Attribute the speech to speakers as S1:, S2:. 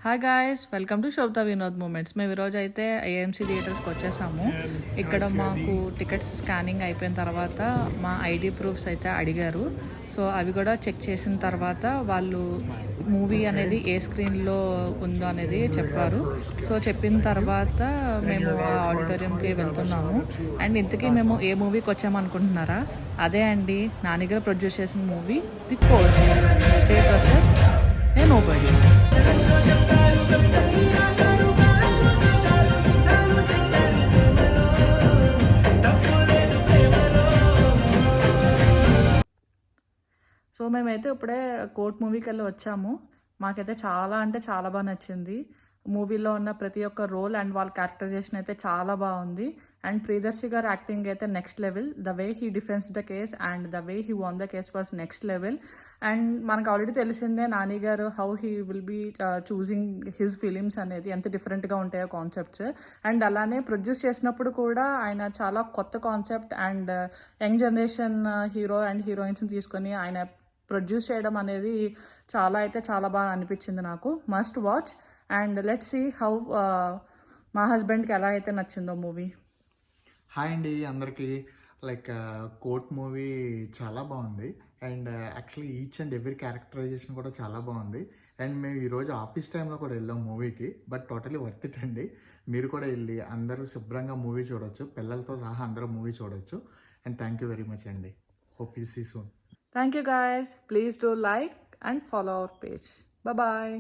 S1: Hi guys, welcome to Shobhita Vinod moments. మేము ఈరోజు అయితే ఏఎంసీ థియేటర్స్కి వచ్చేసాము. ఇక్కడ మాకు టికెట్స్ స్కానింగ్ అయిపోయిన తర్వాత మా ఐడి ప్రూఫ్స్ అయితే అడిగారు. సో అవి కూడా చెక్ చేసిన తర్వాత వాళ్ళు మూవీ అనేది ఏ స్క్రీన్లో ఉందో అనేది చెప్పారు. సో చెప్పిన తర్వాత మేము ఆ ఆడిటోరియంకి వెళ్తున్నాము. అండ్ ఇంతకీ మేము ఏ మూవీకి వచ్చామనుకుంటున్నారా? అదే అండి, నాని గారు ప్రొడ్యూస్ చేసిన movie the court, state versus A nobody. So మేమైతే ఇప్పుడే కోర్ట్ మూవీకి వెళ్ళి వచ్చాము. మాకైతే చాలా అంటే చాలా బాగా నచ్చింది. మూవీలో ఉన్న ప్రతి ఒక్క రోల్ అండ్ వాళ్ళ క్యారెక్టరైజేషన్ అయితే చాలా బాగుంది. అండ్ ప్రియదర్శి గారు యాక్టింగ్ అయితే next level. The way he defence the case and the way he won the case was next level. And మనకు ఆల్రెడీ తెలిసిందే నాని గారు how he will be choosing his films అనేది ఎంత డిఫరెంట్గా ఉంటాయో కాన్సెప్ట్స్. అండ్ అలానే ప్రొడ్యూస్ చేసినప్పుడు కూడా ఆయన చాలా కొత్త concept and young generation hero and హీరోయిన్స్ని తీసుకొని ఆయన ప్రొడ్యూస్ చేయడం అనేది చాలా బాగా అనిపించింది నాకు. Must watch. And let's see how మా హస్బెండ్కి ఎలా అయితే నచ్చిందో మూవీ.
S2: హాయ్ అండి అందరికీ. కోర్ట్ మూవీ చాలా బాగుంది. And actually each and every characterisation కూడా చాలా బాగుంది. అండ్ మేము ఈరోజు ఆఫీస్ టైంలో కూడా వెళ్ళాం మూవీకి. బట్ టోటలీ వర్త్ ఇట్ అండి. మీరు కూడా వెళ్ళి అందరూ శుభ్రంగా మూవీ చూడొచ్చు, పిల్లలతో సహా అందరూ మూవీ చూడొచ్చు. And thank you very much అండి. Hope you see soon.
S1: Thank you guys. Please do like and follow our page. Bye bye.